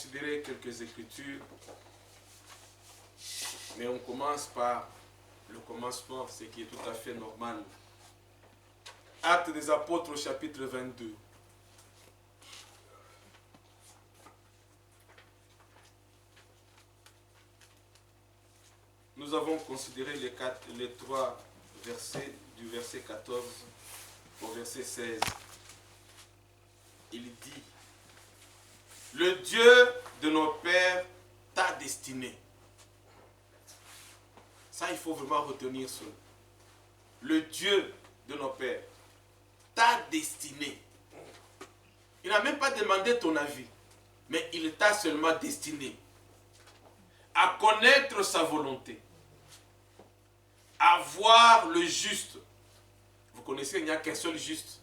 considérer quelques écritures, mais on commence par le commencement, ce qui est tout à fait normal. Actes des Apôtres au chapitre 22. Nous avons considéré les trois versets, du verset 14 au verset 16. Il dit, le Dieu de nos pères t'a destiné. Ça, il faut vraiment retenir cela. Le Dieu de nos pères t'a destiné. Il n'a même pas demandé ton avis, mais il t'a seulement destiné à connaître sa volonté, à voir le juste. Vous connaissez, il n'y a qu'un seul juste.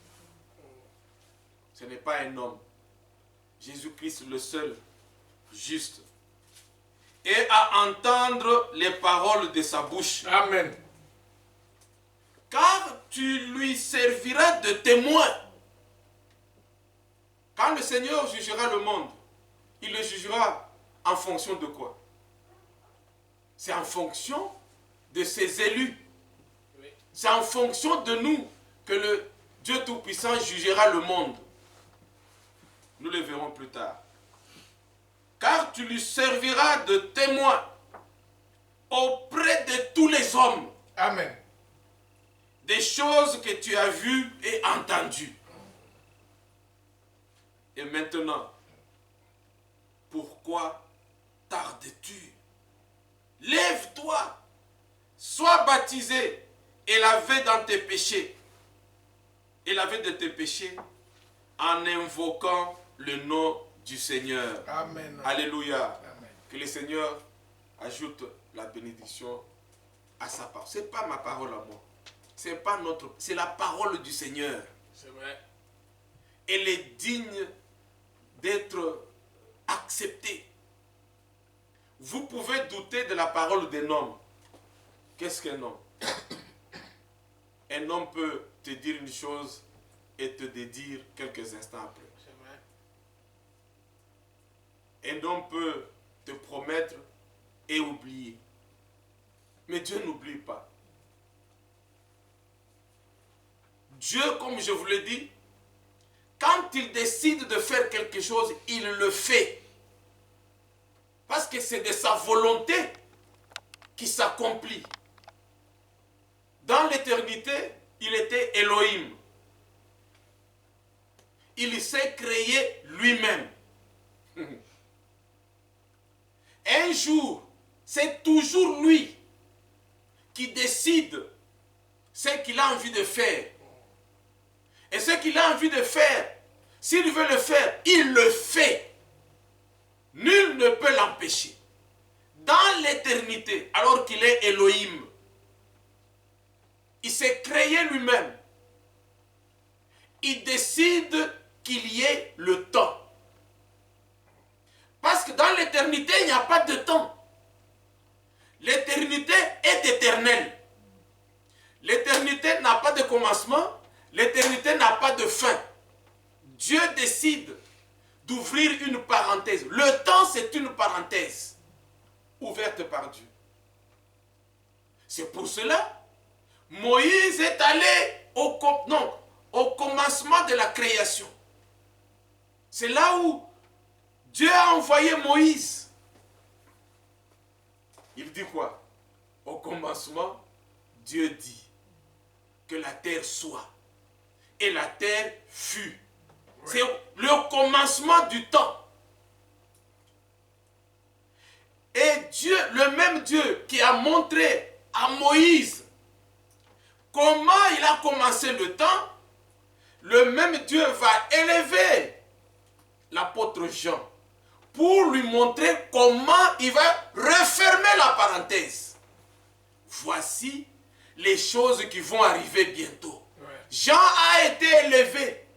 Ce n'est pas un homme. Jésus-Christ, le seul juste. Et à entendre les paroles de sa bouche. Amen. Car tu lui serviras de témoin. Quand le Seigneur jugera le monde, il le jugera en fonction de quoi? C'est en fonction de ses élus. C'est en fonction de nous que le Dieu Tout-Puissant jugera le monde. Nous le verrons plus tard. Car tu lui serviras de témoin auprès de tous les hommes. Amen. Des choses que tu as vues et entendues. Et maintenant, pourquoi tardes-tu? Lève-toi, sois baptisé et lavé dans tes péchés. Et lavé de tes péchés en invoquant le nom du Seigneur. Amen. Alléluia. Amen. Que le Seigneur ajoute la bénédiction à sa parole. Ce n'est pas ma parole à moi. C'est la parole du Seigneur. C'est vrai. Elle est digne d'être acceptée. Vous pouvez douter de la parole d'un homme. Qu'est-ce qu'un homme? Un homme peut te dire une chose et te dédire quelques instants après. Un homme peut te promettre et oublier. Mais Dieu n'oublie pas. Dieu, comme je vous l'ai dit, quand il décide de faire quelque chose, il le fait. Parce que c'est de sa volonté qui s'accomplit. Dans l'éternité, il était Elohim. Il s'est créé lui-même. Un jour, c'est toujours lui qui décide ce qu'il a envie de faire. Et ce qu'il a envie de faire, s'il veut le faire, il le fait. Nul ne peut l'empêcher. Dans l'éternité, alors qu'il est Elohim, il s'est créé lui-même. Il décide qu'il y ait le temps. Parce que dans l'éternité, il n'y a pas de temps. L'éternité est éternelle. L'éternité n'a pas de commencement. L'éternité n'a pas de fin. Dieu décide d'ouvrir une parenthèse. Le temps, c'est une parenthèse ouverte par Dieu. C'est pour cela, Moïse est allé au commencement de la création. C'est là où Dieu a envoyé Moïse. Il dit quoi? Au commencement, Dieu dit que la terre soit. Et la terre fut. Oui. C'est le commencement du temps. Et Dieu, le même Dieu qui a montré à Moïse comment il a commencé le temps, le même Dieu va élever l'apôtre Jean pour lui montrer comment il va refermer la parenthèse. Voici les choses qui vont arriver bientôt. Ouais. Jean a été élevé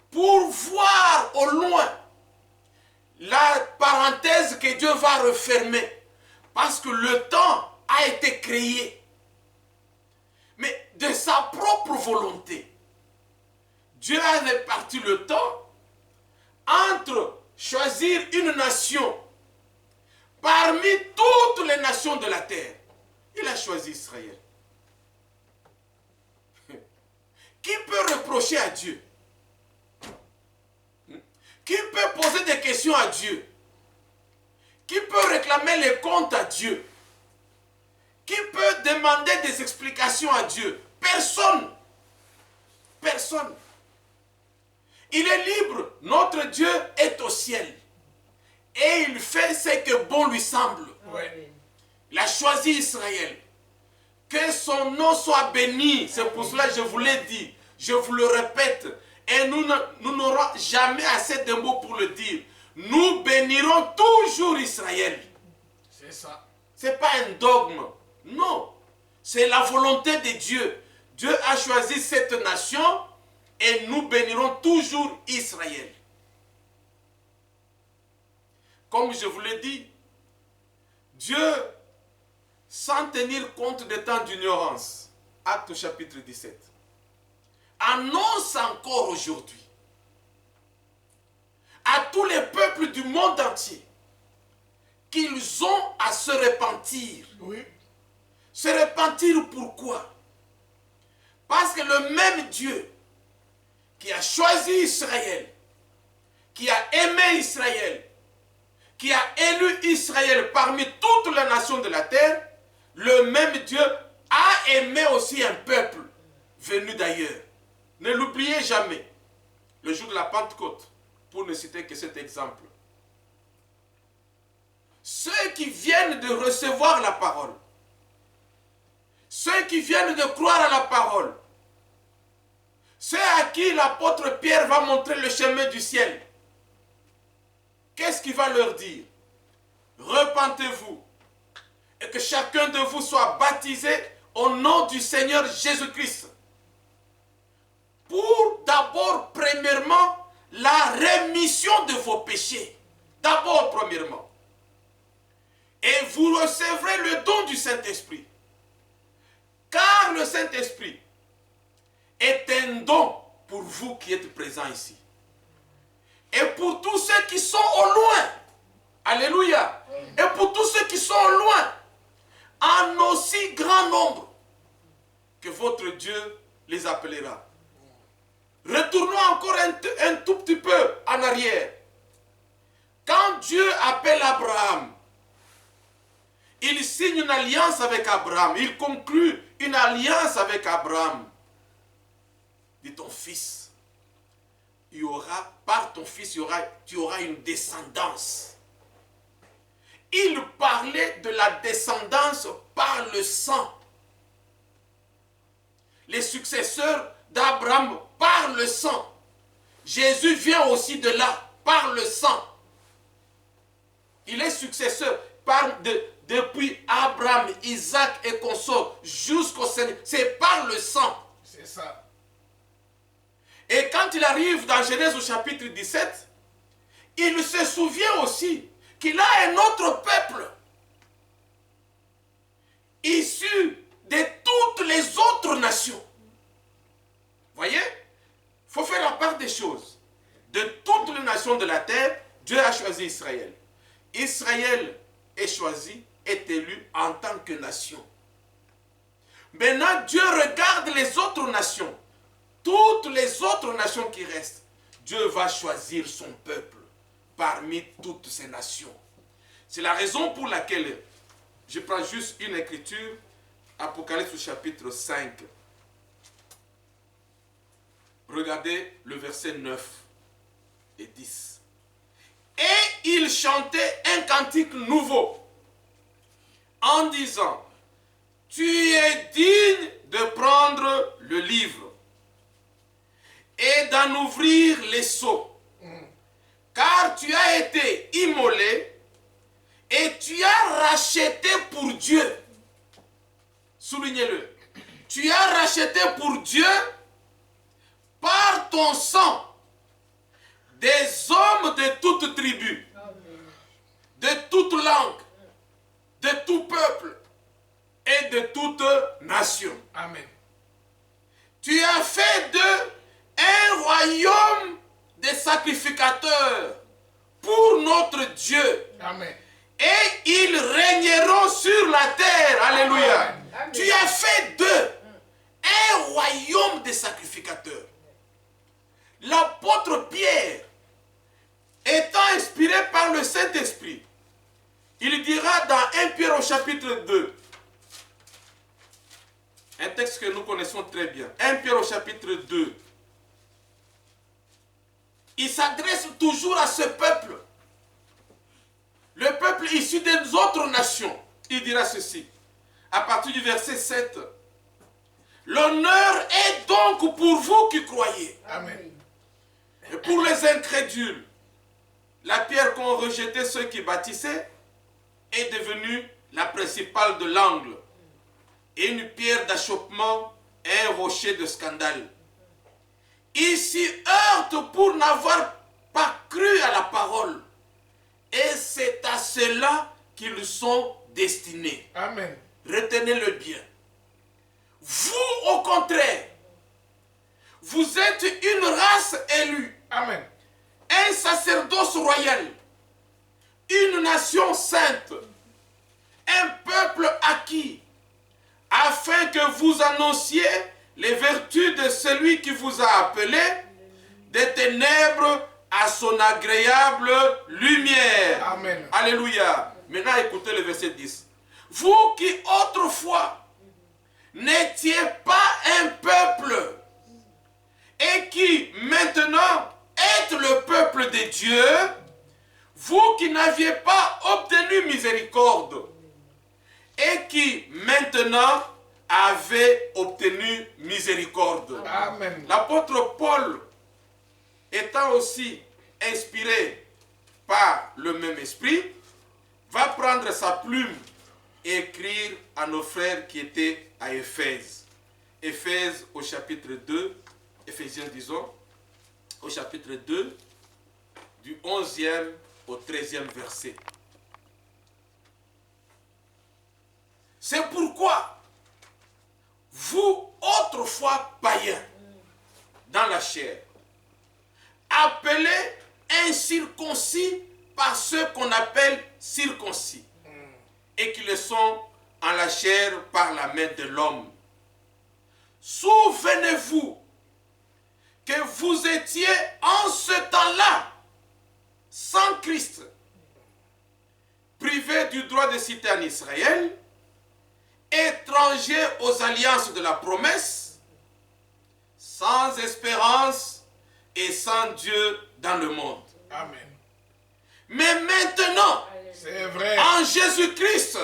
pour voir au loin la parenthèse que Dieu va refermer. Parce que le temps a été créé. Mais de sa propre volonté, Dieu a réparti le temps entre choisir une nation parmi toutes les nations de la terre, il a choisi Israël. Qui peut reprocher à Dieu? Qui peut poser des questions à Dieu? Qui peut réclamer les comptes à Dieu? Qui peut demander des explications à Dieu? Personne. Personne. Il est libre. Notre Dieu est au ciel. Et il fait ce que bon lui semble. Ouais. Il a choisi Israël. Que son nom soit béni. C'est pour cela que je vous l'ai dit. Je vous le répète. Et nous n'aurons jamais assez de mots pour le dire. Nous bénirons toujours Israël. C'est ça. Ce n'est pas un dogme. Non. C'est la volonté de Dieu. Dieu a choisi cette nation et nous bénirons toujours Israël. Comme je vous l'ai dit, Dieu, sans tenir compte des temps d'ignorance, Acte chapitre 17, annonce encore aujourd'hui à tous les peuples du monde entier qu'ils ont à se repentir. Oui. Se repentir pourquoi? Parce que le même Dieu qui a choisi Israël, qui a aimé Israël, qui a élu Israël parmi toutes les nations de la terre, le même Dieu a aimé aussi un peuple venu d'ailleurs. Ne l'oubliez jamais, le jour de la Pentecôte, pour ne citer que cet exemple. Ceux qui viennent de recevoir la parole, ceux qui viennent de croire à la parole, ceux à qui l'apôtre Pierre va montrer le chemin du ciel, qu'est-ce qu'il va leur dire? Repentez-vous et que chacun de vous soit baptisé au nom du Seigneur Jésus-Christ. Pour d'abord, premièrement, la rémission de vos péchés. D'abord, premièrement. Et vous recevrez le don du Saint-Esprit. Car le Saint-Esprit est un don pour vous qui êtes présents ici. Et pour tous ceux qui sont au loin. Alléluia. Et pour tous ceux qui sont au loin, en aussi grand nombre que votre Dieu les appellera. Retournons encore un tout petit peu en arrière. Quand Dieu appelle Abraham, il signe une alliance avec Abraham. Il conclut une alliance avec Abraham. Dit ton fils, il y aura, par ton fils, tu auras une descendance. Il parlait de la descendance par le sang. Les successeurs d'Abraham par le sang. Jésus vient aussi de là, par le sang. Il est successeur depuis Abraham, Isaac et consorts jusqu'au Seigneur. C'est par le sang. C'est ça. Et quand il arrive dans Genèse au chapitre 17, il se souvient aussi qu'il a un autre peuple issu de toutes les autres nations. Voyez? Il faut faire la part des choses. De toutes les nations de la terre, Dieu a choisi Israël. Israël est choisi, est élu en tant que nation. Maintenant, Dieu regarde les autres nations. Toutes les autres nations qui restent. Dieu va choisir son peuple parmi toutes ces nations. C'est la raison pour laquelle je prends juste une écriture, Apocalypse chapitre 5. Regardez le verset 9 et 10. Et il chantait un cantique nouveau en disant, tu es digne de prendre le livre et d'en ouvrir les sceaux, car tu as été immolé et tu as racheté pour Dieu. Soulignez-le. Tu as racheté pour Dieu par ton sang des hommes de toute tribu, de toute langue, de tout peuple et de toute nation. Amen. Tu as fait d'eux un royaume de sacrificateurs pour notre Dieu. Amen. Et ils régneront sur la terre. Alléluia. Amen. Tu as fait d'eux un royaume de sacrificateurs. L'apôtre Pierre, étant inspiré par le Saint-Esprit, il dira dans 1 Pierre au chapitre 2, un texte que nous connaissons très bien, 1 Pierre au chapitre 2, il s'adresse toujours à ce peuple, le peuple issu des autres nations. Il dira ceci, à partir du verset 7, « L'honneur est donc pour vous qui croyez. » Amen. Et pour les incrédules, la pierre qu'ont rejeté ceux qui bâtissaient est devenue la principale de l'angle, et une pierre d'achoppement et un rocher de scandale. Ils s'y heurtent pour n'avoir pas cru à la parole, et c'est à cela qu'ils sont destinés. Amen. Retenez-le bien. Vous, au contraire, vous êtes une race élue, Amen. un sacerdoce royal, une nation sainte, un peuple acquis, afin que vous annonciez les vertus de celui qui vous a appelé des ténèbres à son agréable lumière. Amen. Alléluia. Maintenant, écoutez le verset 10. Vous qui autrefois n'étiez pas un peuple et qui maintenant êtes le peuple de Dieu, vous qui n'aviez pas obtenu miséricorde et qui maintenant avez obtenu miséricorde. Amen. L'apôtre Paul, étant aussi inspiré par le même esprit, va prendre sa plume et écrire à nos frères qui étaient à Éphèse. Éphèse au chapitre 2, Éphésiens disons, au chapitre 2, du 11e au 13e verset. C'est pourquoi vous, autrefois païens, dans la chair, appelés incirconcis par ceux qu'on appelle circoncis, et qui le sont en la chair par la main de l'homme. Souvenez-vous que vous étiez en ce temps-là sans Christ, privés du droit de cité en Israël, étrangers aux alliances de la promesse, sans espérance et sans Dieu dans le monde. Amen. Mais maintenant, C'est vrai. en Jésus-Christ,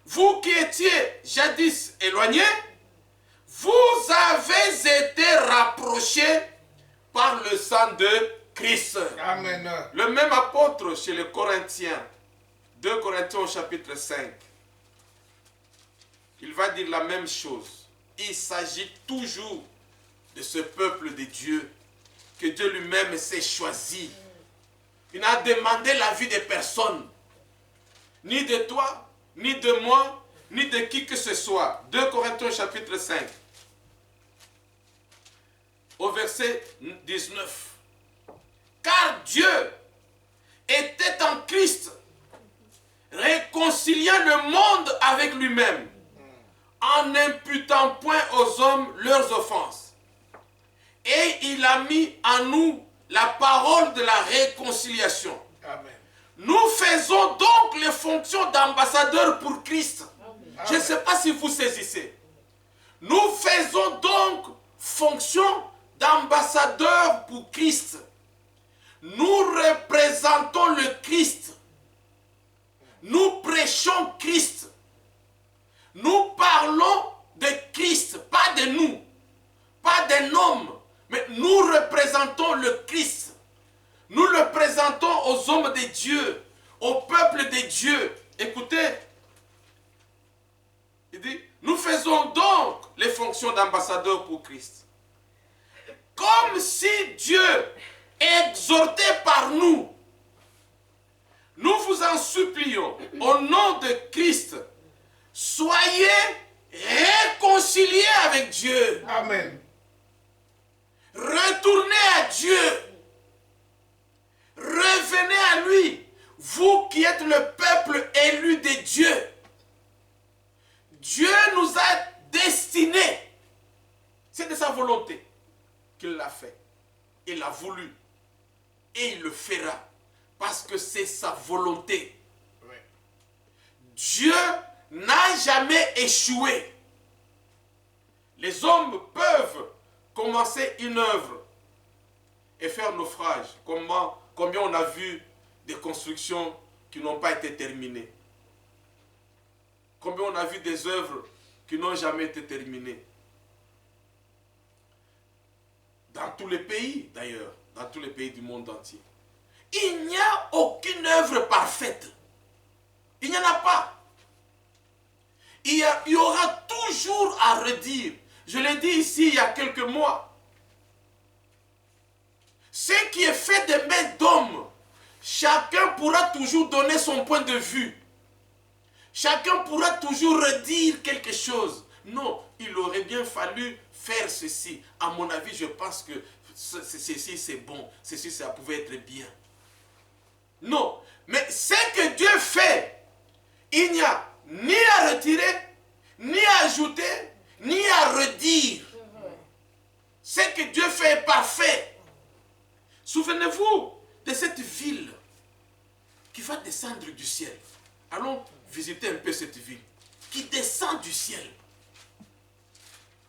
vous qui étiez jadis éloignés, vous avez été rapprochés par le sang de Christ. Amen. Le même apôtre chez les Corinthiens, 2 Corinthiens au chapitre 5, il va dire la même chose. Il s'agit toujours de ce peuple de Dieu que Dieu lui-même s'est choisi. Il n'a demandé l'avis de personne, ni de toi, ni de moi, ni de qui que ce soit. 2 Corinthiens chapitre 5, au verset 19. Car Dieu était en Christ, réconciliant le monde avec lui-même, en n'imputant point aux hommes leurs offenses. Et il a mis en nous la parole de la réconciliation. Amen. Nous faisons donc les fonctions d'ambassadeurs pour Christ. Amen. Je ne sais pas si vous saisissez. Nous faisons donc fonction d'ambassadeurs pour Christ. Nous représentons le Christ. Nous prêchons Christ. Nous parlons de Christ, pas de nous, pas d'un homme, mais nous représentons le Christ. Nous le présentons aux hommes de Dieu, au peuple de Dieu. Écoutez, il dit, nous faisons donc les fonctions d'ambassadeurs pour Christ. Comme si Dieu exhortait par nous, nous vous en supplions, au nom de Christ, soyez réconciliés avec Dieu. Amen. Retournez à Dieu. Revenez à volonté qu'il l'a fait. Il a voulu. Et il le fera. Parce que c'est sa volonté. Oui. Dieu n'a jamais échoué. Les hommes peuvent commencer une œuvre et faire naufrage. Combien on a vu des constructions qui n'ont pas été terminées. Combien on a vu des œuvres qui n'ont jamais été terminées. Dans tous les pays d'ailleurs, dans tous les pays du monde entier. Il n'y a aucune œuvre parfaite. Il n'y en a pas. Il y aura toujours à redire. Je l'ai dit ici il y a quelques mois. Ce qui est fait des mains d'hommes, chacun pourra toujours donner son point de vue. Chacun pourra toujours redire quelque chose. Non, il aurait bien fallu faire ceci. À mon avis, je pense que ceci c'est bon. Ceci ça pouvait être bien. Non, mais ce que Dieu fait, il n'y a ni à retirer, ni à ajouter, ni à redire. Ce que Dieu fait est parfait. Souvenez-vous de cette ville qui va descendre du ciel. Allons visiter un peu cette ville qui descend du ciel.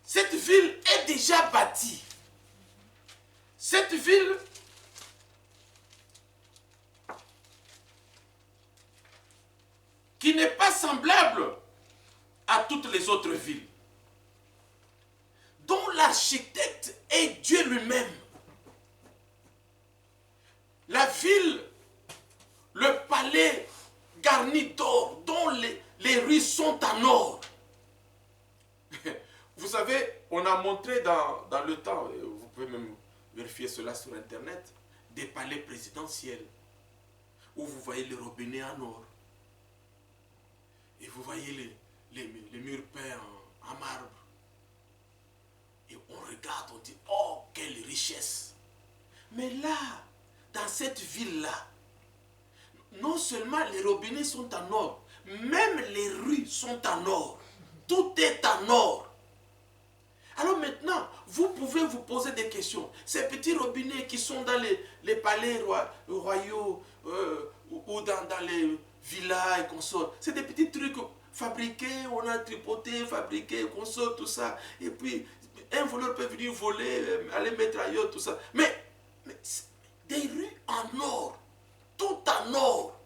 Cette ville est déjà bâtie. Cette ville qui n'est pas semblable à toutes les autres villes, dont l'architecte est Dieu lui-même. La ville, le palais garni d'or, dont les rues sont en or. Vous savez, on a montré dans le temps, vous pouvez même vérifier cela sur Internet, des palais présidentiels, où vous voyez les robinets en or. Et vous voyez les murs peints en marbre. Et on regarde, on dit, oh, quelle richesse. Mais là, dans cette ville-là, non seulement les robinets sont en or, même les rues sont en or. Tout est en or. Alors maintenant, vous pouvez vous poser des questions. Ces petits robinets qui sont dans les palais royaux ou dans les villas et consorts, c'est des petits trucs fabriqués, on a tripoté, fabriqué, consort, tout ça. Et puis, un voleur peut venir voler, aller mettre ailleurs, tout ça. Mais des rues en or, tout en or.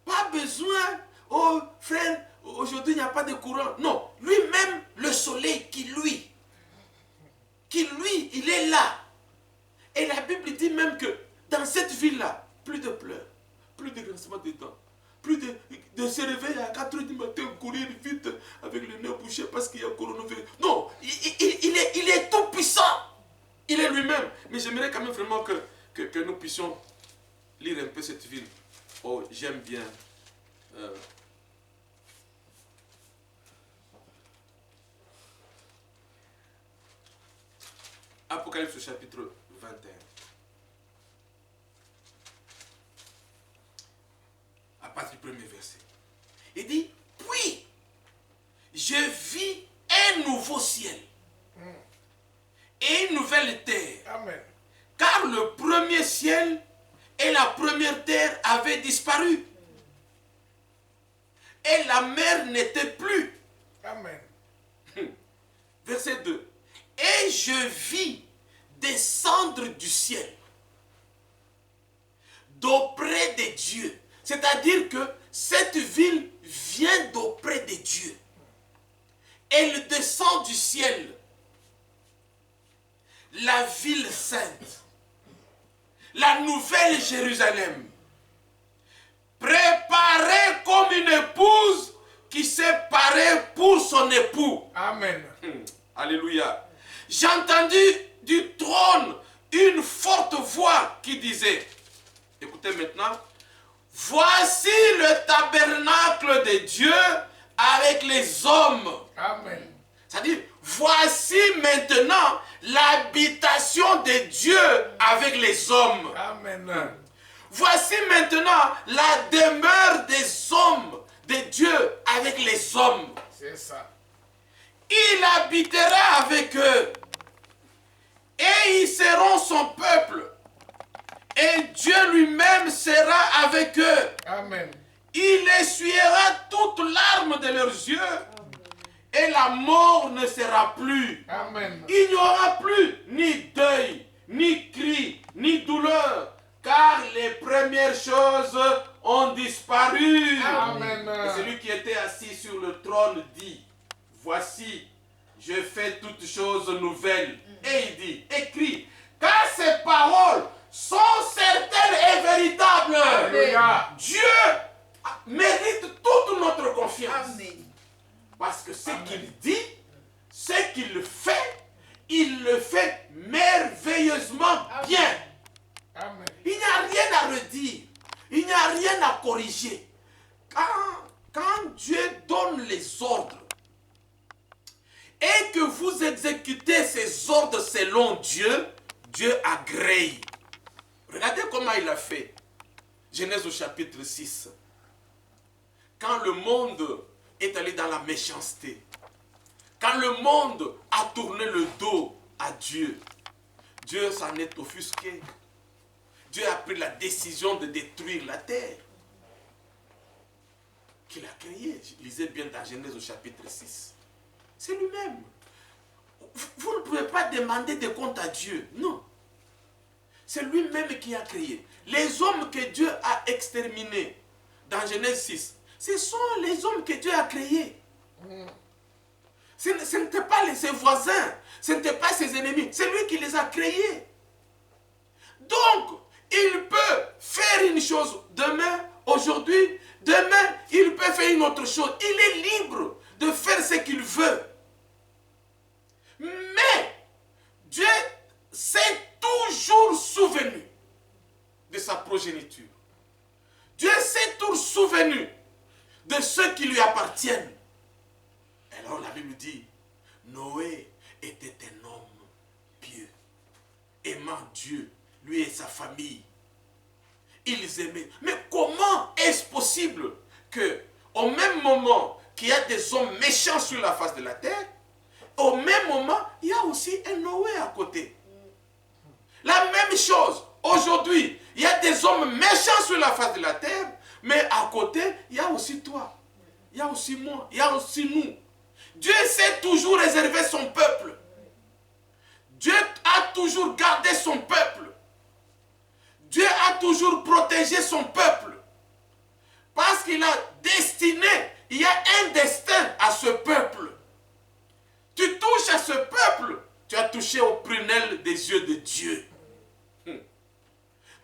Pas besoin, oh frère, aujourd'hui il n'y a pas de courant. Non, lui-même, le soleil qui lui, il est là. Et la Bible dit même que dans cette ville-là, plus de pleurs, plus de grincement de dents, plus de se réveiller à 4 h du matin, courir vite avec le nez bouché parce qu'il y a coronavirus. Non, il est tout puissant. Il est lui-même. Mais j'aimerais quand même vraiment que nous puissions lire un peu cette ville. Oh, j'aime bien. Apocalypse chapitre 21. À partir du premier verset. Il dit, puis, je vis un nouveau ciel et une nouvelle terre. Amen. Car le premier ciel et la première terre avaient disparu. Et la mer n'était plus. Amen. Verset 2. Et je vis descendre du ciel d'auprès de Dieu. C'est-à-dire que cette ville vient d'auprès de Dieu. Elle descend du ciel. La ville sainte. La nouvelle Jérusalem. Préparée comme une épouse qui s'est parée pour son époux. Amen. Alléluia. J'ai entendu du trône une forte voix qui disait, écoutez maintenant, voici le tabernacle de Dieu avec les hommes. Amen. C'est-à-dire, voici maintenant l'habitation de Dieu avec les hommes. Amen. Voici maintenant la demeure des hommes, de Dieu avec les hommes. C'est ça. Il habitera avec eux. Et ils seront son peuple. Et Dieu lui-même sera avec eux. Amen. Il essuiera toutes larmes de leurs yeux. Et la mort ne sera plus. Amen. Il n'y aura plus ni deuil, ni cri, ni douleur. Car les premières choses ont disparu. Amen. Et celui qui était assis sur le trône dit, voici, je fais toutes choses nouvelles. Et il dit, écris, car ces paroles sont certaines et véritables. Alléluia. Dieu mérite toute notre confiance. Amen. Parce que ce qu'il dit, ce qu'il fait, il le fait merveilleusement bien. Amen. Il n'y a rien à redire. Il n'y a rien à corriger. Quand Dieu donne les ordres et que vous exécutez ces ordres selon Dieu, Dieu agrée. Regardez comment il a fait. Genèse au chapitre 6. Quand le monde est allé dans la méchanceté, quand le monde a tourné le dos à Dieu, Dieu s'en est offusqué. Dieu a pris la décision de détruire la terre qu'il a créée. Je lisais bien dans Genèse au chapitre 6. C'est lui-même. Vous ne pouvez pas demander des comptes à Dieu. Non. C'est lui-même qui a créé. Les hommes que Dieu a exterminés dans Genèse 6, ce sont les hommes que Dieu a créés. Ce n'étaient pas ses voisins, ce n'étaient pas ses ennemis, c'est lui qui les a créés. Donc, il peut faire une chose demain, aujourd'hui, demain, il peut faire une autre chose. Il est libre de faire ce qu'il veut. Mais, Dieu s'est toujours souvenu de sa progéniture. Dieu s'est toujours souvenu de ceux qui lui appartiennent. Alors la Bible dit, Noé était un homme pieux, aimant Dieu, lui et sa famille. Ils aimaient. Mais comment est-ce possible que, au même moment qu'il y a des hommes méchants sur la face de la terre, au même moment, il y a aussi un Noé à côté. La même chose, aujourd'hui, il y a des hommes méchants sur la face de la terre, mais à côté, il y a aussi toi, il y a aussi moi, il y a aussi nous. Dieu sait toujours réserver son peuple. Dieu a toujours gardé son peuple. Dieu a toujours protégé son peuple. Parce qu'il a destiné, il y a un destin à ce peuple. Tu touches à ce peuple, tu as touché aux prunelles des yeux de Dieu.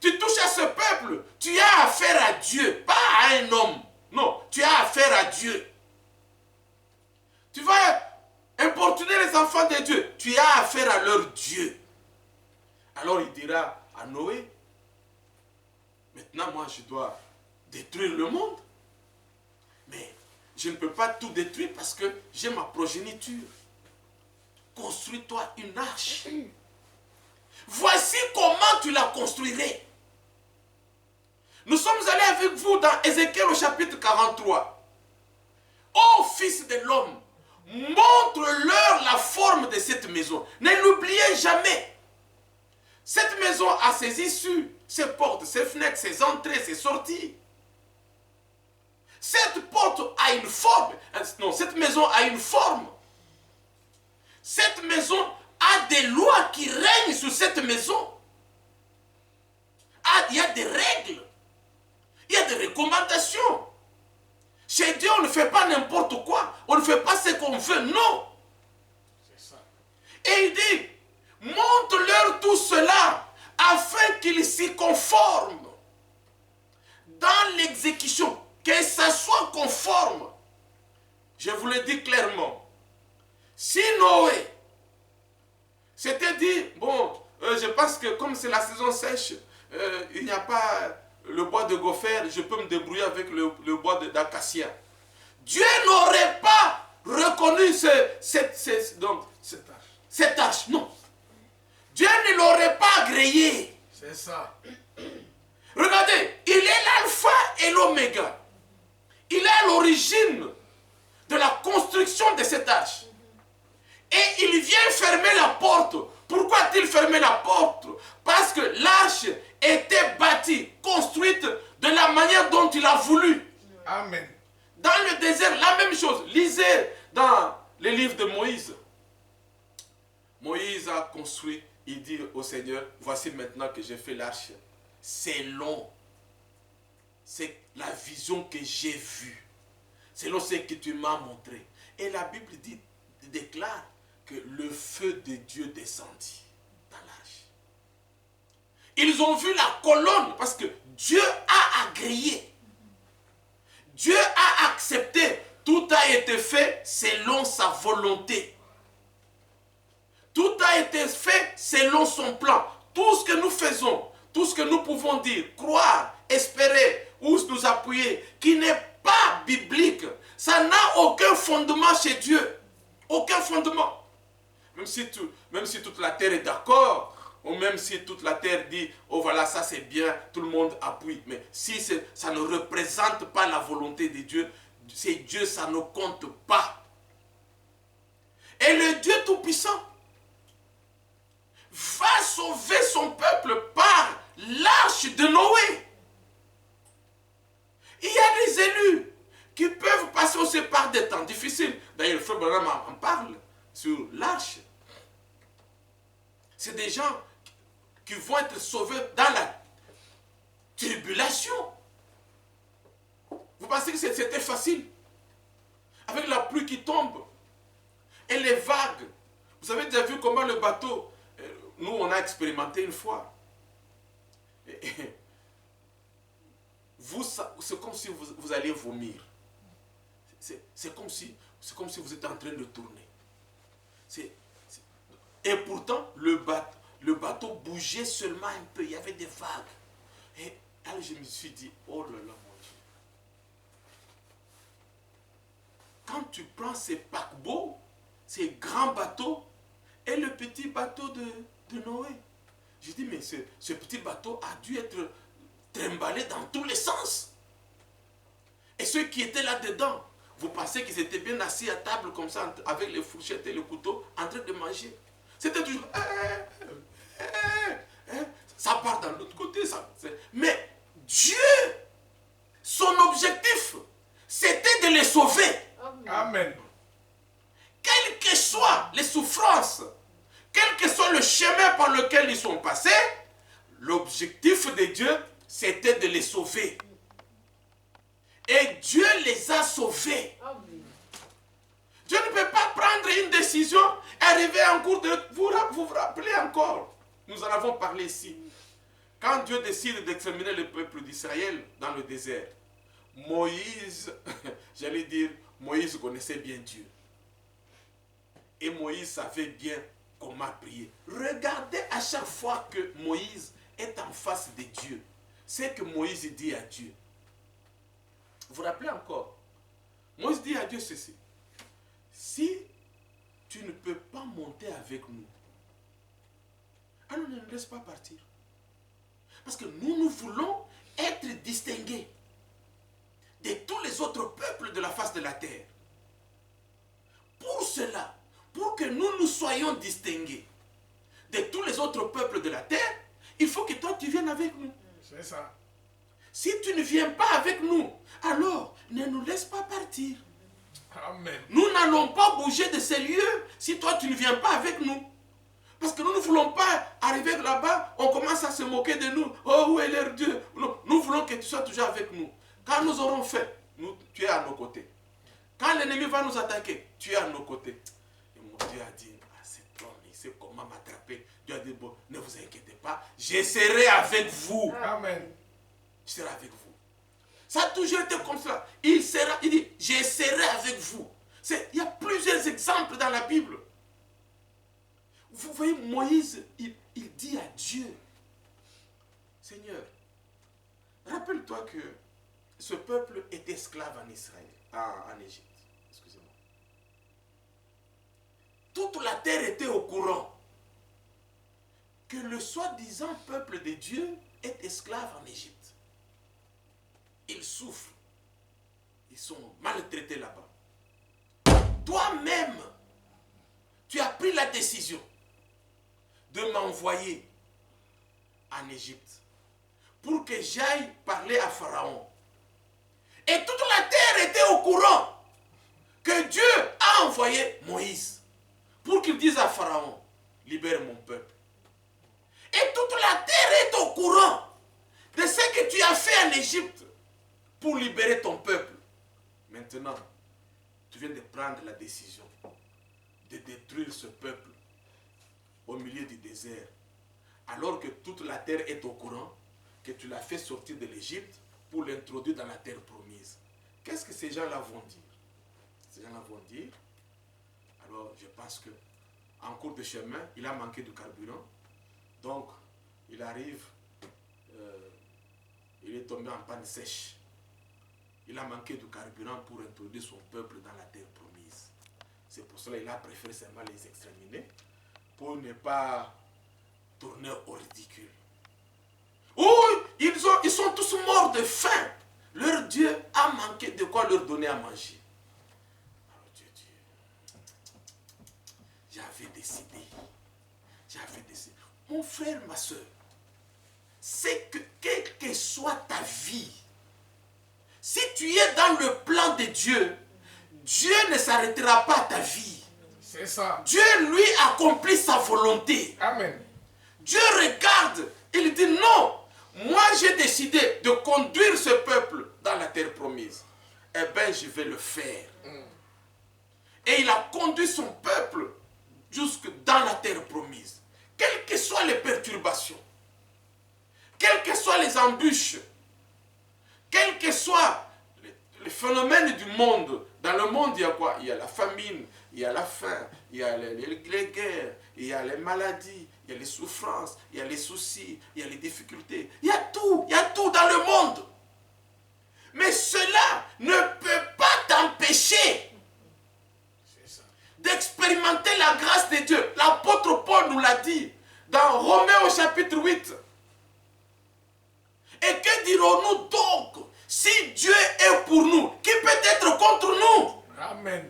Tu touches à ce peuple, tu as affaire à Dieu, pas à un homme. Non, tu as affaire à Dieu. Tu vas importuner les enfants de Dieu, tu as affaire à leur Dieu. Alors il dira à Noé, maintenant moi je dois détruire le monde. Mais je ne peux pas tout détruire parce que j'ai ma progéniture. Construis-toi une arche. Voici comment tu la construirais. Nous sommes allés avec vous dans Ézéchiel au chapitre 43. Ô fils de l'homme, montre-leur la forme de cette maison. Ne l'oubliez jamais. Cette maison a ses issues, ses portes, ses fenêtres, ses entrées, ses sorties. Cette porte a une forme. Non, cette maison a une forme. Cette maison a des lois qui règnent sur cette maison. Il y a des règles. Il y a des recommandations. Chez Dieu, on ne fait pas n'importe quoi. On ne fait pas ce qu'on veut, non. C'est ça. Et il dit, montre-leur tout cela afin qu'ils s'y conforment dans l'exécution, que ça soit conforme. Je vous le dis clairement. Si Noé s'était dit, bon, je pense que comme c'est la saison sèche, il n'y a pas le bois de gopher, je peux me débrouiller avec le bois d'acacia. Dieu n'aurait pas reconnu cette arche. Non. Dieu ne l'aurait pas agréé. C'est ça. Regardez, il est l'alpha et l'oméga. Il est à l'origine de la construction de cette arche. Et il vient fermer la porte. Pourquoi a-t-il fermé la porte? Parce que l'arche était bâtie, construite de la manière dont il a voulu. Amen. Dans le désert, la même chose. Lisez dans les livres de Moïse. Moïse a construit, il dit au Seigneur, voici maintenant que j'ai fait l'arche. C'est long. C'est la vision que j'ai vue. Selon ce que tu m'as montré. Et la Bible déclare que le feu de Dieu descendit dans l'arche. Ils ont vu la colonne parce que Dieu a agréé. Dieu a accepté. Tout a été fait selon sa volonté. Tout a été fait selon son plan. Tout ce que nous faisons, tout ce que nous pouvons dire, croire, espérer ou nous appuyer, qui n'est pas biblique, ça n'a aucun fondement chez Dieu. Aucun fondement. Même si toute la terre est d'accord, ou même si toute la terre dit, oh voilà, ça c'est bien, tout le monde appuie. Mais si ça ne représente pas la volonté de Dieu, c'est Dieu, ça ne compte pas. Et le Dieu Tout-Puissant va sauver son peuple par l'arche de Noé. Il y a des élus qui peuvent passer aussi par des temps difficiles. D'ailleurs, le frère Branham en parle sur l'arche. C'est des gens qui vont être sauvés dans la tribulation. Vous pensez que c'était facile? Avec la pluie qui tombe et les vagues. Vous avez déjà vu comment le bateau, nous on a expérimenté une fois. C'est comme si vous alliez vomir. C'est comme si vous êtes en train de tourner. Et pourtant, le bateau bougeait seulement un peu. Il y avait des vagues. Et là, je me suis dit, oh là là, mon Dieu. Quand tu prends ces paquebots, ces grands bateaux, et le petit bateau de Noé, j'ai dit, mais ce petit bateau a dû être trimballé dans tous les sens. Et ceux qui étaient là-dedans, vous pensez qu'ils étaient bien assis à table comme ça, avec les fourchettes et le couteau, en train de manger. C'était toujours... ça part dans l'autre côté. Mais Dieu, son objectif, c'était de les sauver. Amen. Quelles que soient les souffrances, quel que soit le chemin par lequel ils sont passés, l'objectif de Dieu, c'était de les sauver. Et Dieu les a sauvés. Dieu ne peut pas prendre une décision, arriver en cours de... Vous vous rappelez encore, nous en avons parlé ici. Quand Dieu décide d'exterminer le peuple d'Israël dans le désert, Moïse, j'allais dire, Moïse connaissait bien Dieu. Et Moïse savait bien comment prier. Regardez à chaque fois que Moïse est en face de Dieu, c'est que Moïse dit à Dieu. Vous vous rappelez encore? Moïse dit à Dieu ceci. Si tu ne peux pas monter avec nous, alors ne nous laisse pas partir. Parce que nous voulons être distingués de tous les autres peuples de la face de la terre. Pour cela, pour que nous soyons distingués de tous les autres peuples de la terre, il faut que toi tu viennes avec nous. C'est ça. Si tu ne viens pas avec nous, alors ne nous laisse pas partir. Amen. Nous n'allons pas bouger de ces lieux si toi tu ne viens pas avec nous. Parce que nous ne voulons pas arriver là-bas, on commence à se moquer de nous. Oh, où est leur Dieu? Nous voulons que tu sois toujours avec nous. Quand nous aurons fait, tu es à nos côtés. Quand l'ennemi va nous attaquer, tu es à nos côtés. Et mon Dieu a dit, cet homme, il sait comment m'attraper. Dieu a dit, bon, ne vous inquiétez pas, je serai avec vous. Amen. Je serai avec vous. Ça a toujours été comme ça. Il dit, je serai avec vous. Il y a plusieurs exemples dans la Bible. Vous voyez, Moïse, il dit à Dieu, Seigneur, rappelle-toi que ce peuple est esclave en Israël, en Égypte. Excusez-moi. Toute la terre était au courant que le soi-disant peuple de Dieu est esclave en Égypte. Ils souffrent. Ils sont maltraités là-bas. Toi-même, tu as pris la décision de m'envoyer en Égypte pour que j'aille parler à Pharaon. Et toute la terre était au courant que Dieu a envoyé Moïse pour qu'il dise à Pharaon, libère mon peuple. Et toute la terre est au courant de ce que tu as fait en Égypte pour libérer ton peuple. Maintenant, tu viens de prendre la décision de détruire ce peuple au milieu du désert, alors que toute la terre est au courant que tu l'as fait sortir de l'Égypte pour l'introduire dans la terre promise. Qu'est-ce que ces gens-là vont dire? Ces gens-là vont dire, alors je pense que en cours de chemin, il a manqué de carburant, donc il arrive, il est tombé en panne sèche. Il a manqué de carburant pour introduire son peuple dans la terre promise. C'est pour cela qu'il a préféré seulement les exterminer pour ne pas tourner au ridicule. Oh, ils sont tous morts de faim. Leur Dieu a manqué de quoi leur donner à manger. Alors Dieu dit, j'avais décidé. Mon frère, ma soeur, c'est que quelle que soit ta vie, si tu es dans le plan de Dieu, Dieu ne s'arrêtera pas à ta vie. C'est ça. Dieu, lui, accomplit sa volonté. Amen. Dieu regarde, il dit non, moi j'ai décidé de conduire ce peuple dans la terre promise. Eh bien, je vais le faire. Et il a conduit son peuple jusque dans la terre promise. Quelles que soient les perturbations, quelles que soient les embûches, quels que soient les phénomènes du monde. Dans le monde, il y a quoi? Il y a la famine, il y a la faim, il y a les guerres, il y a les maladies, il y a les souffrances, il y a les soucis, il y a les difficultés. Il y a tout dans le monde. Mais cela ne peut pas t'empêcher d'expérimenter la grâce de Dieu. L'apôtre Paul nous l'a dit dans Romains au chapitre 8. Et que dirons-nous donc? Si Dieu est pour nous, qui peut être contre nous? Amen.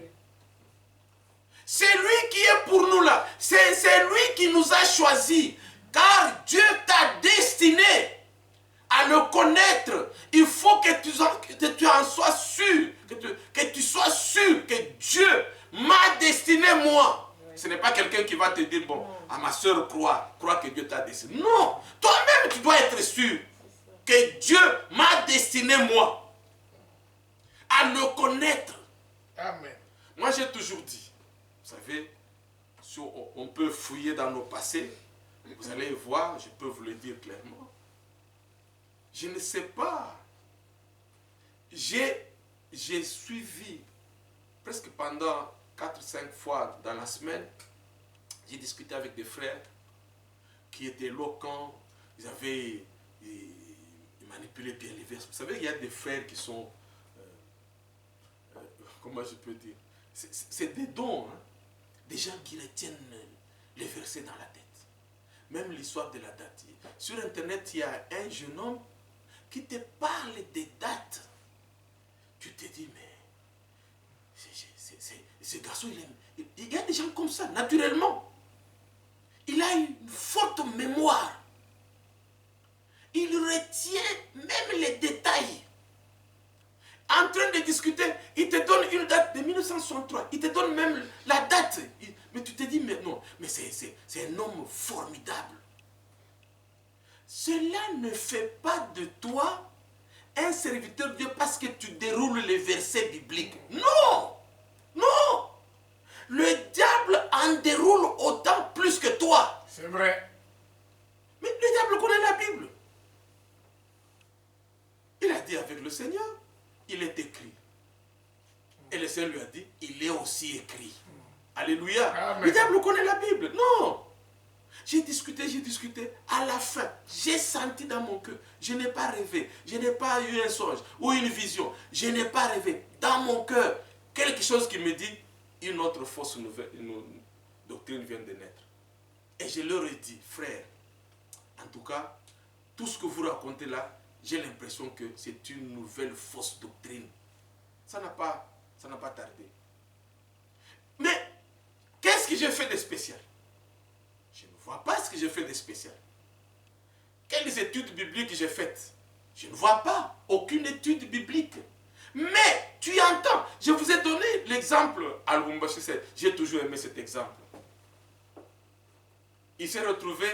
C'est lui qui est pour nous là. C'est lui qui nous a choisis. Car Dieu t'a destiné à le connaître. Il faut que tu en sois sûr. Que tu sois sûr que Dieu m'a destiné moi. Ce n'est pas quelqu'un qui va te dire, bon, à ma soeur, crois que Dieu t'a destiné. Non, toi-même tu dois être sûr que Dieu m'a destiné moi à le connaître. Amen. Moi j'ai toujours dit, vous savez, si on peut fouiller dans nos passés, vous allez voir, je peux vous le dire clairement. Je ne sais pas. J'ai suivi presque pendant 4-5 fois dans la semaine, j'ai discuté avec des frères qui étaient éloquents, ils manipulaient bien les versets. Vous savez, il y a des frères qui sont, comment je peux dire, c'est des dons, hein? Des gens qui retiennent les versets dans la tête. Même l'histoire de la date. Sur Internet, il y a un jeune homme qui te parle des dates. Tu te dis, mais ce garçon, il y a des gens comme ça, naturellement. Il a une forte mémoire. Il retient même les détails. En train de discuter, il te donne une date de 1963. Il te donne même la date. Mais tu te dis, mais non, mais c'est un homme formidable. Cela ne fait pas de toi un serviteur de Dieu parce que tu déroules les versets bibliques. Non! Non! Le diable en déroule autant plus que toi. C'est vrai. Mais le diable connaît la Bible. Il a dit avec le Seigneur, il est écrit. Et le Seigneur lui a dit, il est aussi écrit. Alléluia. Amen. Le diable connaît la Bible. Non. J'ai discuté. À la fin, j'ai senti dans mon cœur. Je n'ai pas rêvé. Je n'ai pas eu un songe ou une vision. Je n'ai pas rêvé. Dans mon cœur, quelque chose qui me dit, une autre fausse doctrine vient de naître. Et je leur ai dit, frère, en tout cas, tout ce que vous racontez là, j'ai l'impression que c'est une nouvelle fausse doctrine. Ça n'a pas tardé. Mais, qu'est-ce Qu'est-ce que j'ai fait de spécial? Je ne vois pas ce que j'ai fait de spécial. Quelles études bibliques j'ai faites? Je ne vois pas aucune étude biblique. Mais tu entends, je vous ai donné l'exemple à Lubumbashi. J'ai toujours aimé cet exemple. Il s'est retrouvé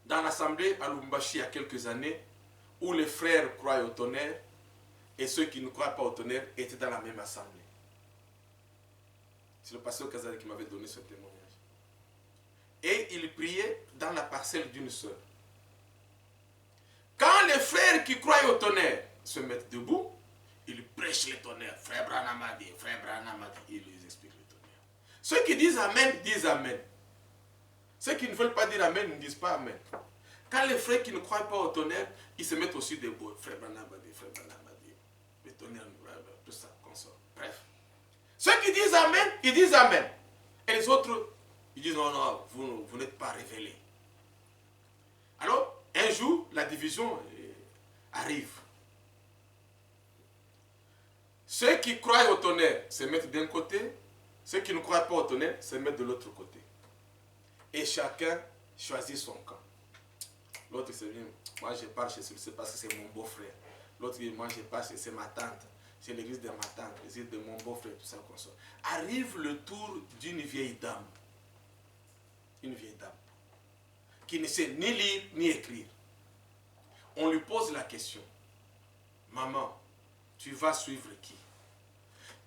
dans l'assemblée à Lubumbashi il y a quelques années où les frères croient au tonnerre et ceux qui ne croient pas au tonnerre étaient dans la même assemblée. C'est le pasteur Kazari qui m'avait donné ce témoignage. Et il priait dans la parcelle d'une sœur. Quand les frères qui croient au tonnerre se mettent debout, ils prêchent le tonnerre. Frère Branham a dit, frère Branham a dit, ils les expliquent le tonnerre. Ceux qui disent Amen, disent Amen. Ceux qui ne veulent pas dire Amen, ne disent pas Amen. Quand les frères qui ne croient pas au tonnerre, ils se mettent aussi debout. Frère Branham a dit, frère Branham a dit, le tonnerre, tout ça, consort. Bref. Ceux qui disent Amen, ils disent Amen. Et les autres, ils disent non, non, vous n'êtes pas révélés. Alors, un jour, la division arrive. Ceux qui croient au tonnerre se mettent d'un côté, ceux qui ne croient pas au tonnerre se mettent de l'autre côté. Et chacun choisit son camp. L'autre se dit, moi je pars chez celui-ci parce que c'est mon beau-frère. L'autre dit, moi je pars chez ma tante. C'est l'église de ma tante, l'église de mon beau-frère, tout ça comme ça. Arrive le tour d'une vieille dame. Une vieille dame. Qui ne sait ni lire ni écrire. On lui pose la question. Maman, tu vas suivre qui?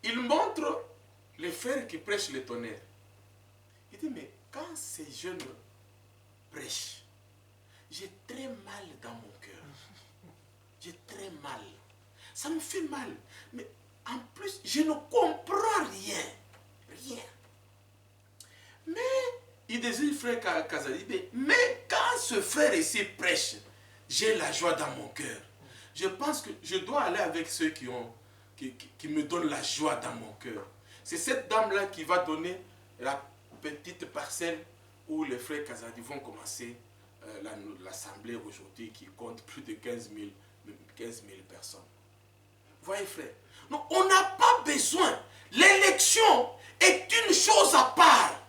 Il montre les frères qui prêchent le tonnerre. Il dit, mais quand ces jeunes prêchent, j'ai très mal dans mon cœur. J'ai très mal. Ça me fait mal. Mais en plus, je ne comprends rien. Rien. Mais, il disait, frère Kazali, mais quand ce frère ici prêche, j'ai la joie dans mon cœur. Je pense que je dois aller avec ceux qui me donnent la joie dans mon cœur. C'est cette dame-là qui va donner la petite parcelle où les frères Kazadi vont commencer l'assemblée aujourd'hui qui compte plus de 15 000 personnes. Vous voyez, frère, non, on n'a pas besoin. L'élection est une chose à part.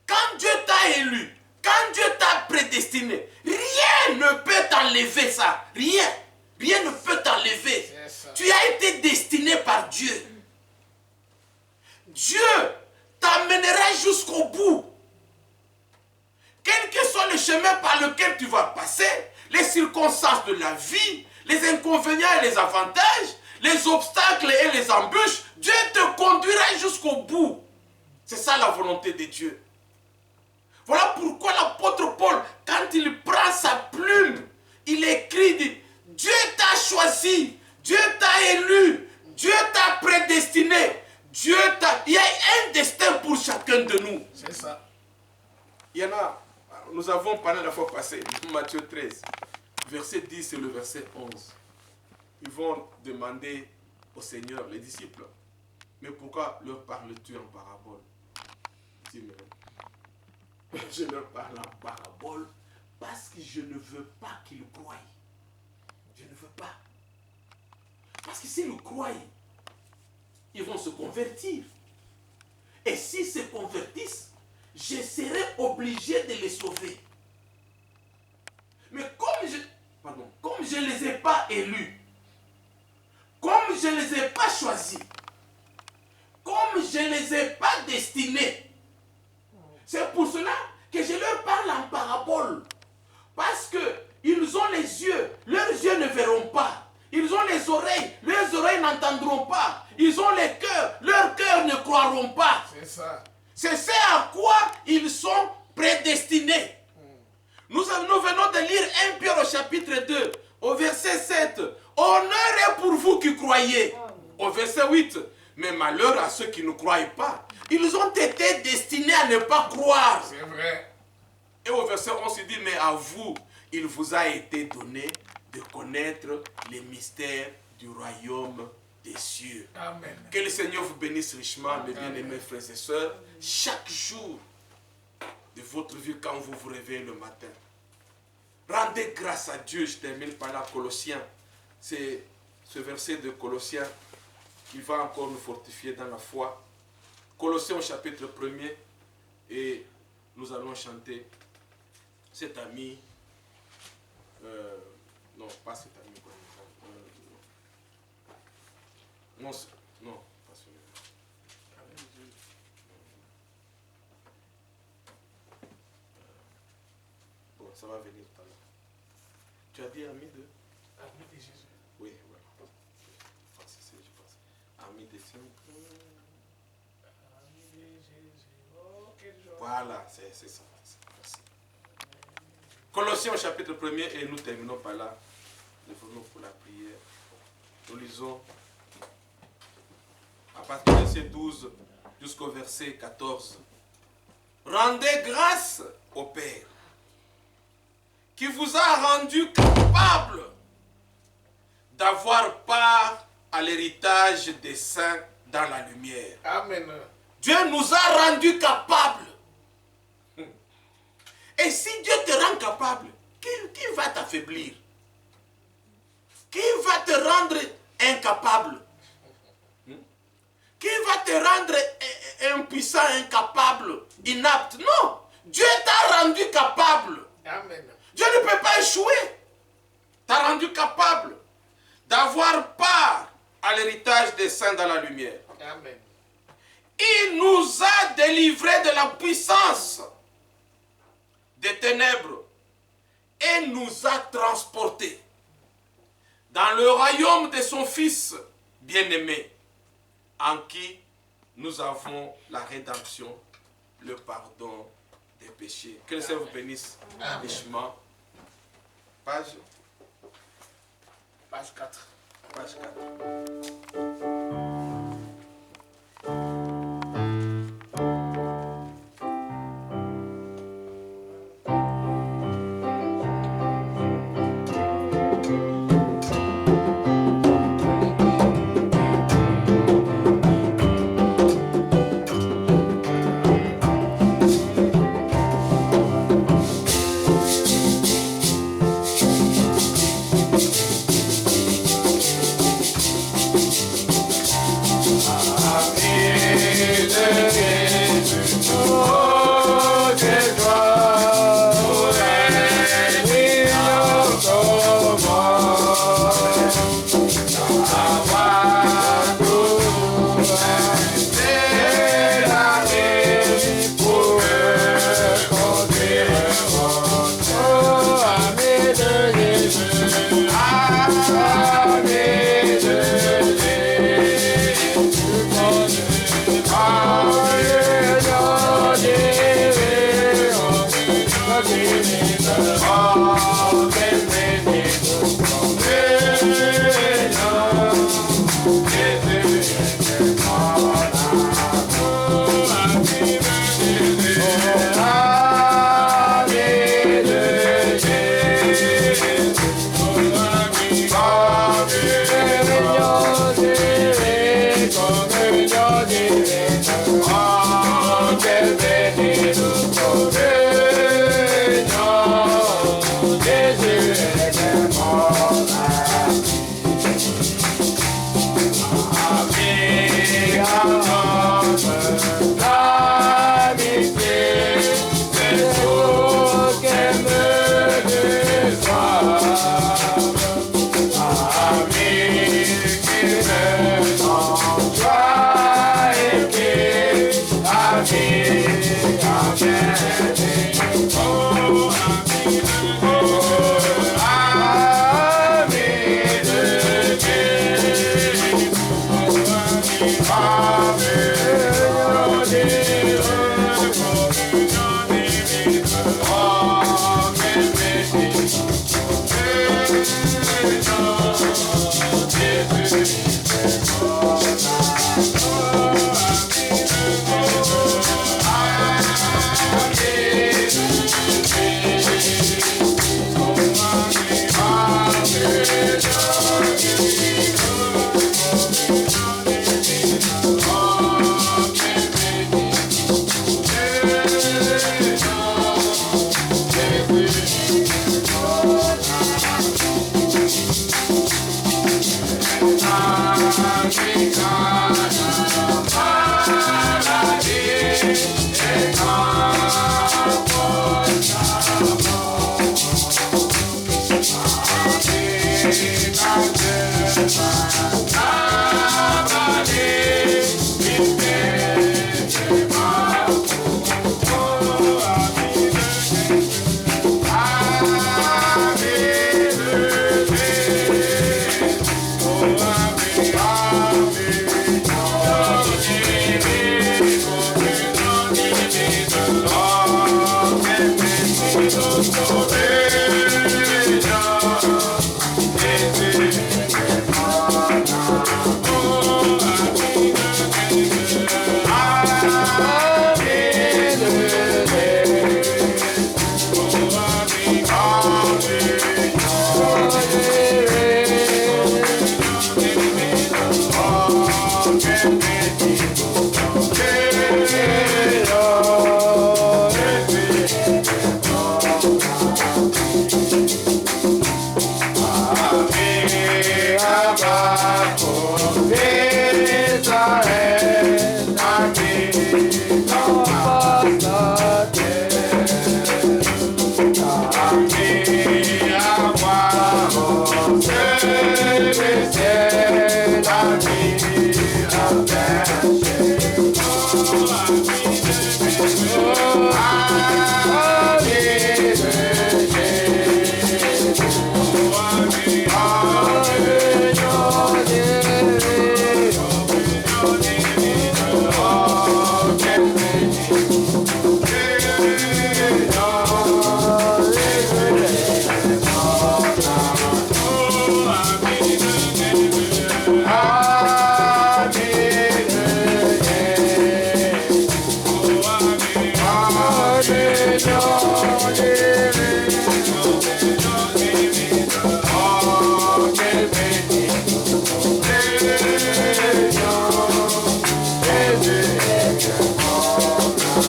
Quand Dieu t'a élu, quand Dieu t'a prédestiné, rien ne peut t'enlever ça. Rien. Rien ne peut t'enlever. Tu as été destiné par Dieu. Dieu t'amènera jusqu'au bout. Quel que soit le chemin par lequel tu vas passer, les circonstances de la vie, les inconvénients et les avantages, les obstacles et les embûches, Dieu te conduira jusqu'au bout. C'est ça la volonté de Dieu. Voilà pourquoi l'apôtre Paul, quand il prend sa plume, il écrit, dit, Dieu t'a choisi, Dieu t'a élu, Dieu t'a prédestiné, Dieu t'a... Il y a un destin pour chacun de nous. C'est ça. Il y en a, nous avons parlé la fois passée, Matthieu 13, verset 10 et le verset 11. Ils vont demander au Seigneur, les disciples, mais pourquoi leur parles-tu en parabole? Il dit, mais je leur parle en parabole parce que je ne veux pas qu'ils croient. Je ne veux pas. Parce que s'ils croient, ils vont se convertir. Et s'ils se convertissent, je serai obligé de les sauver. Mais comme je ne les ai pas élus, comme je ne les ai pas choisis, comme je ne les ai pas destinés, c'est pour cela que je leur parle en parabole. Parce qu'ils ont les yeux, leurs yeux ne verront pas. Ils ont les oreilles, leurs oreilles n'entendront pas. Ils ont les cœurs, leurs cœurs ne croiront pas. C'est ça. C'est ce à quoi ils sont prédestinés. Nous venons de lire 1 Pierre au chapitre 2, au verset 7. Honneur est pour vous qui croyez. Au verset 8. Mais malheur à ceux qui ne croient pas. Ils ont été destinés à ne pas croire. C'est vrai. Et au verset 11, il dit, mais à vous, il vous a été donné de connaître les mystères du royaume des cieux. Amen. Que le Seigneur vous bénisse richement, mes bien-aimés frères et sœurs, chaque jour de votre vie quand vous vous réveillez le matin. Rendez grâce à Dieu. Je termine par la Colossiens. C'est ce verset de Colossiens qui va encore nous fortifier dans la foi. Colossiens au chapitre 1er et nous allons chanter cet ami. Non, pas cet ami. Non, non, pas celui-là. Bon, ça va venir tout à l'heure. Tu as dit ami de? Ami de Jésus. Oui, voilà. Enfin, c'est ça, je pense. Ami de Saint. Ami de Jésus. Oh, quel joie. Voilà, c'est ça. Merci. Colossiens au chapitre 1er et nous terminons par là. Nous venons pour la prière. Nous lisons à partir du verset 12 jusqu'au verset 14. Rendez grâce au Père qui vous a rendu capable d'avoir part à l'héritage des saints dans la lumière. Amen. Dieu nous a rendus capables. Et si Dieu te rend capable, qui va t'affaiblir? Qui va te rendre incapable? Qui va te rendre impuissant, incapable, inapte? Non! Dieu t'a rendu capable. Amen. Dieu ne peut pas échouer. T'a rendu capable d'avoir part à l'héritage des saints dans la lumière. Amen. Il nous a délivrés de la puissance des ténèbres et nous a transportés dans le royaume de son Fils bien-aimé, en qui nous avons la rédemption, le pardon des péchés. Que le Seigneur vous bénisse richement. Page 4. Page 4. Oh, Socorrer.